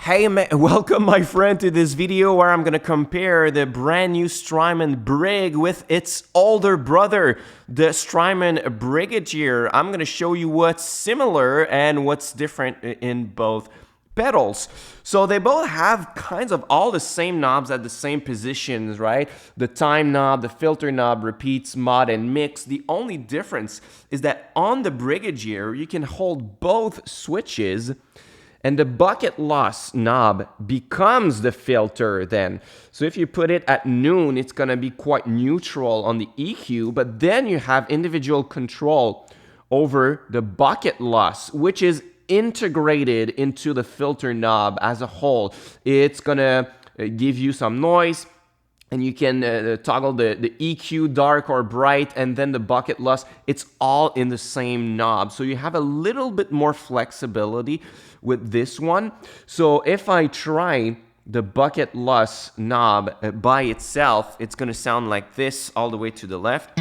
Hey, welcome my friend to this video where I'm gonna compare the brand new Strymon Brig with its older brother, the Strymon Brigadier. I'm gonna show you what's similar and what's different in both pedals. So they both have kinds of all the same knobs at the same positions, right? The time knob, the filter knob, repeats, mod, and mix. The only difference is that on the Brigadier, you can hold both switches, and the bucket loss knob becomes the filter then. So if you put it at noon, it's gonna be quite neutral on the EQ, but then you have individual control over the bucket loss, which is integrated into the filter knob as a whole. It's gonna give you some noise, and you can toggle the EQ dark or bright, and then the bucket loss. It's all in the same knob. So you have a little bit more flexibility with this one. So if I try the bucket loss knob by itself, it's gonna sound like this all the way to the left.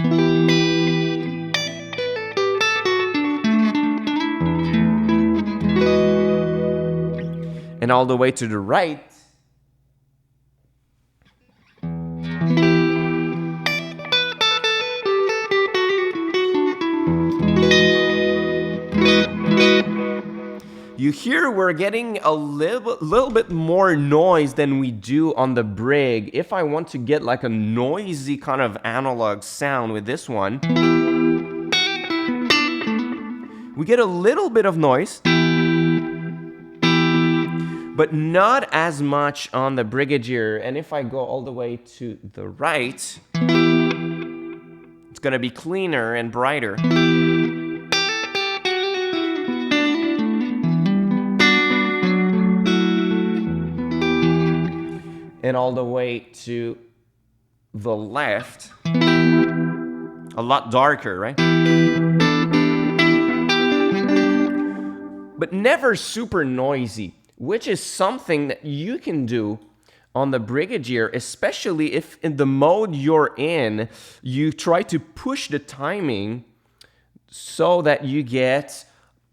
And all the way to the right. You hear we're getting a little bit more noise than we do on the Brig. If I want to get like a noisy kind of analog sound with this one, we get a little bit of noise, but not as much on the Brigadier. And if I go all the way to the right, it's gonna be cleaner and brighter. And all the way to the left, a lot darker, right? But never super noisy, which is something that you can do on the Brigadier, especially if in the mode you're in, you try to push the timing so that you get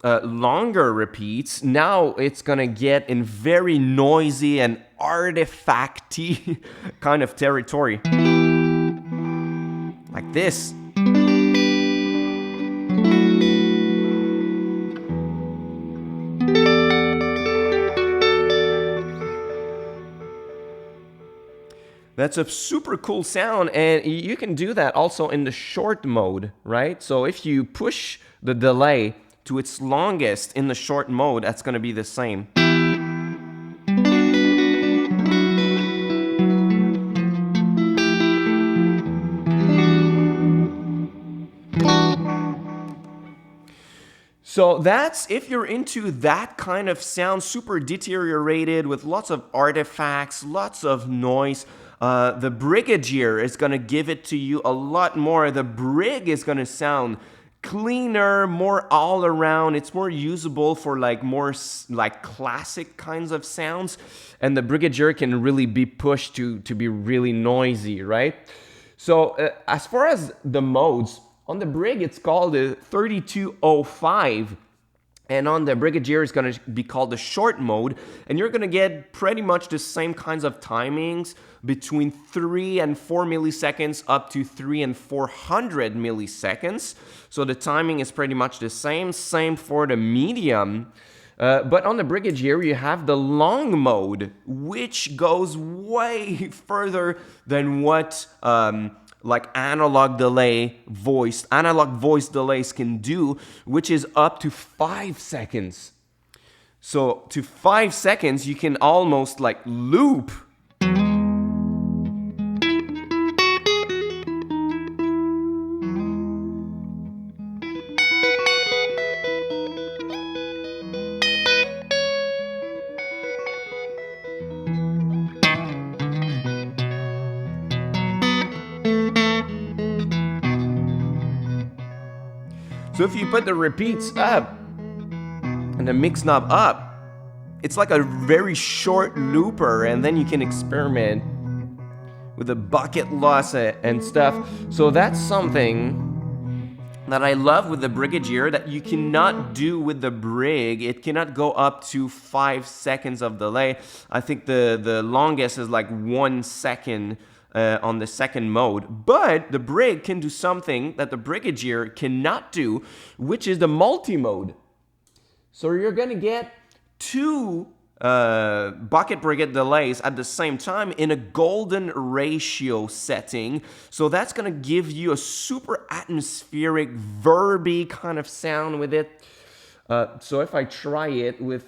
longer repeats. Now it's gonna get in very noisy and artifacty kind of territory. Like this. That's a super cool sound, and you can do that also in the short mode, right? So if you push the delay to its longest in the short mode, that's going to be the same. So that's if you're into that kind of sound, super deteriorated with lots of artifacts, lots of noise. The Brigadier is going to give it to you a lot more. The Brig is going to sound cleaner, more all around. It's more usable for like more like classic kinds of sounds, and the Brigadier can really be pushed to be really noisy, right? So as far as the modes, on the Brig it's called the 3205, and on the Brigadier it's going to be called the short mode, and you're going to get pretty much the same kinds of timings between 3 and 4 milliseconds up to 3 and 400 milliseconds. So the timing is pretty much the same for the medium. But on the Brigadier, you have the long mode, which goes way further than what like analog voice delays can do, which is up to 5 seconds. So to 5 seconds, you can almost like loop. So if you put the repeats up and the mix knob up, it's like a very short looper, and then you can experiment with the bucket loss and stuff. So that's something that I love with the Brigadier that you cannot do with the Brig. It cannot go up to 5 seconds of delay. I think the longest is like 1 second on the second mode. But the Brig can do something that the Brigadier cannot do, which is the multi-mode. So you're gonna get 2 bucket brigade delays at the same time in a golden ratio setting. So that's gonna give you a super atmospheric, verby kind of sound with it. So if I try it with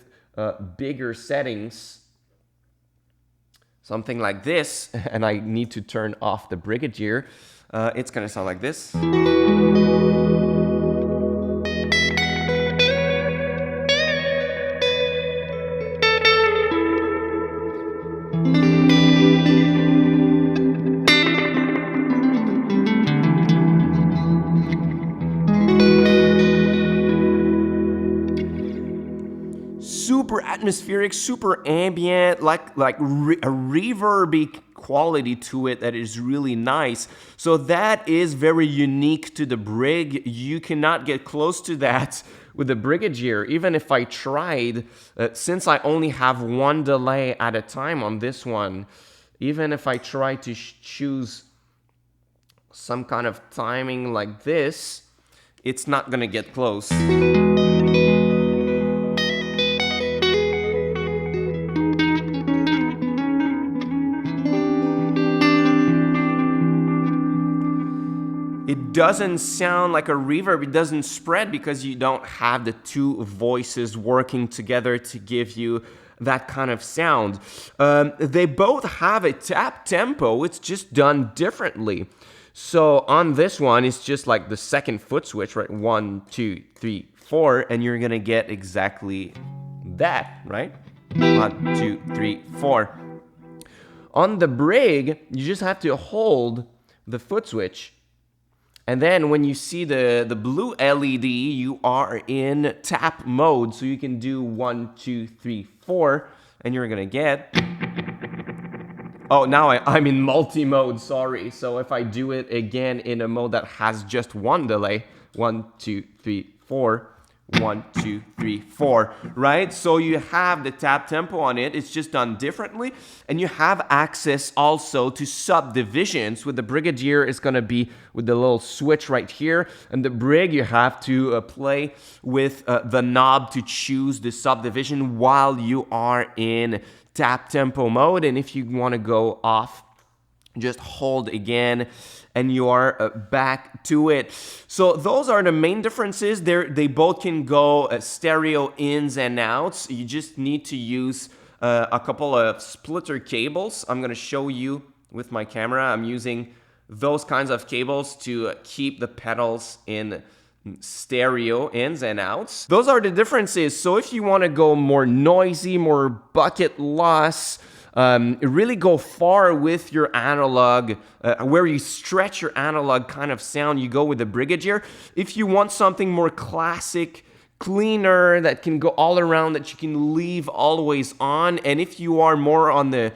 bigger settings, something like this, and I need to turn off the Brigadier, it's gonna sound like this. Super atmospheric, super ambient, like a reverby quality to it that is really nice. So that is very unique to the Brig. You cannot get close to that with the Brigadier. Even if I tried, since I only have 1 delay at a time on this one, even if I try to choose some kind of timing like this, it's not gonna get close. It doesn't sound like a reverb, it doesn't spread because you don't have the 2 voices working together to give you that kind of sound. They both have a tap tempo, it's just done differently. So on this one, it's just like the second foot switch, right? 1, 2, 3, 4, and you're gonna get exactly that, right? 1, 2, 3, 4. On the Brig, you just have to hold the foot switch. And then when you see the blue LED, you are in tap mode. So you can do 1, 2, 3, 4, and you're gonna get... Oh, now I'm in multi-mode, sorry. So if I do it again in a mode that has just 1 delay, 1, 2, 3, 4, 1, 2, 3, 4, right? So you have the tap tempo on it. It's just done differently. And you have access also to subdivisions. With the Brigadier, it's going to be with the little switch right here. And the Brig, you have to play with the knob to choose the subdivision while you are in tap tempo mode. And if you want to go off, just hold again and you are back to it. So those are the main differences. They both can go stereo ins and outs. You just need to use a couple of splitter cables. I'm gonna show you with my camera. I'm using those kinds of cables to keep the pedals in stereo ins and outs. Those are the differences. So if you want to go more noisy, more bucket loss, really go far with your analog, where you stretch your analog kind of sound, you go with the Brigadier. If you want something more classic, cleaner, that can go all around, that you can leave always on, and if you are more on the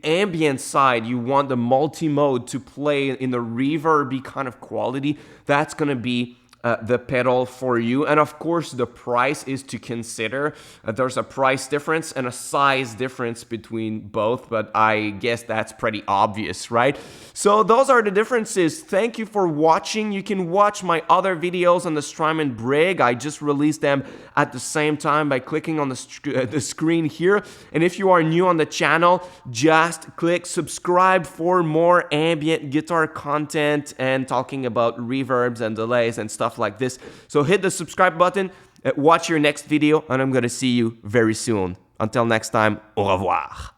ambient side, you want the multi-mode to play in the reverby kind of quality, that's gonna be the pedal for you. And of course, the price is to consider. There's a price difference and a size difference between both, but I guess that's pretty obvious, right? So those are the differences. Thank you for watching. You can watch my other videos on the Strymon Brig. I just released them at the same time by clicking on the screen here. And if you are new on the channel, just click subscribe for more ambient guitar content and talking about reverbs and delays and stuff like this. So hit the subscribe button, watch your next video, and I'm gonna see you very soon. Until next time, au revoir.